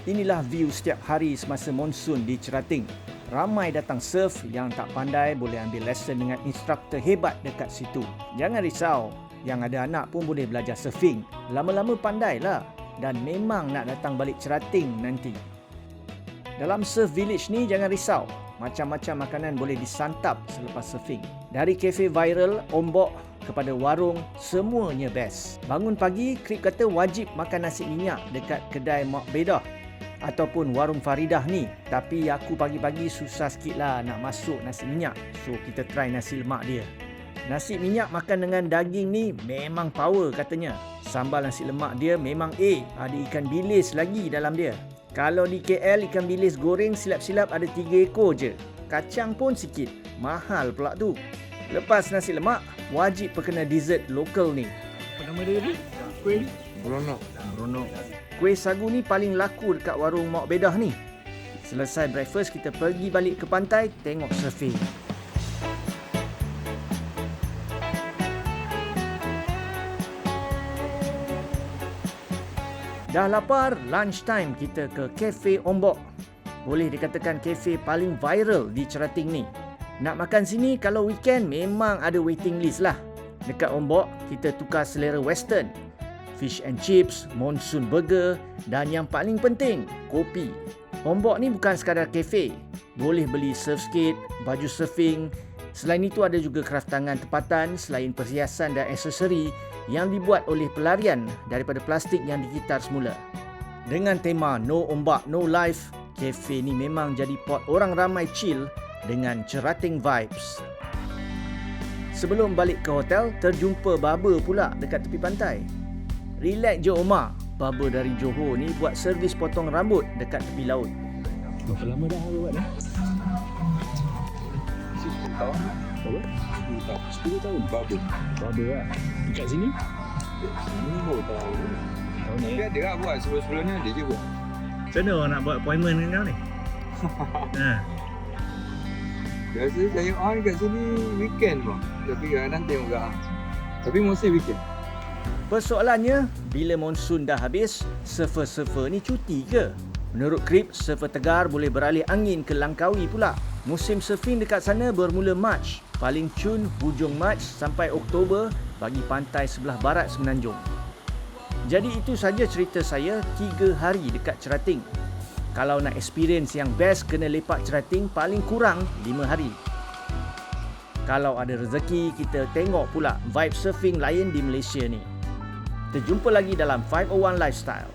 Inilah view setiap hari semasa monsun di Cerating. Ramai datang surf, yang tak pandai boleh ambil lesson dengan instruktor hebat dekat situ. Jangan risau, yang ada anak pun boleh belajar surfing. Lama-lama pandailah dan memang nak datang balik Cerating nanti. Dalam surf village ni jangan risau, macam-macam makanan boleh disantap selepas surfing. Dari kafe viral, ombok kepada warung, semuanya best. Bangun pagi, Krip kata wajib makan nasi minyak dekat kedai Mak Bedah ataupun warung Faridah ni. Tapi aku pagi-pagi susah sikit lah nak masuk nasi minyak. So kita try nasi lemak dia. Nasi minyak makan dengan daging ni memang power katanya. Sambal nasi lemak dia memang ada ikan bilis lagi dalam dia. Kalau di KL ikan bilis goreng silap-silap ada 3 ekor je. Kacang pun sikit. Mahal pula tu. Lepas nasi lemak, wajib perkena dessert lokal ni. Apa nama dia ni? Kuih ni? Beronok. Kuih sagu ni paling laku dekat warung Mak Bedah ni. Selesai breakfast, kita pergi balik ke pantai tengok surfing. Dah lapar, lunch time kita ke Cafe Ombok. Boleh dikatakan kafe paling viral di Cerating ni. Nak makan sini kalau weekend memang ada waiting list lah. Dekat Ombok, kita tukar selera western. Fish and chips, monsoon burger dan yang paling penting, kopi. Ombok ni bukan sekadar kafe. Boleh beli surf skate, baju surfing. Selain itu ada juga kraftangan tempatan selain perhiasan dan aksesori yang dibuat oleh pelarian daripada plastik yang digitar semula. Dengan tema No Ombak, No Life, kafe ni memang jadi pot orang ramai chill dengan Cerating vibes. Sebelum balik ke hotel, terjumpa barber pula dekat tepi pantai. Relax je Omar, barber dari Johor ni buat servis potong rambut dekat tepi laut. Berapa lama dah buat dah? 10 tahun. Berapa? 10 tahun. Barber lah. Dekat sini? Ini baru tahu. Tahun ni. Tapi ada lah buat, sebelum-sebelumnya dia je buat. Macam mana orang nak buat appointment dengan kau ni? Biasa saya on kat sini weekend bang. Tapi kadang-kadang tengok kat tapi mostly weekend. Persoalannya, bila monsun dah habis, surfer-surfer ni cuti ke? Menurut Krip, surfer Tegar boleh beralih angin ke Langkawi pula. Musim surfing dekat sana bermula Mac. Paling cun hujung Mac sampai Oktober bagi pantai sebelah barat Semenanjung. Jadi itu saja cerita saya 3 hari dekat Cerating. Kalau nak experience yang best, kena lepak Cerating paling kurang 5 hari. Kalau ada rezeki, kita tengok pula vibe surfing lain di Malaysia ni. Kita jumpa lagi dalam 501 Lifestyle.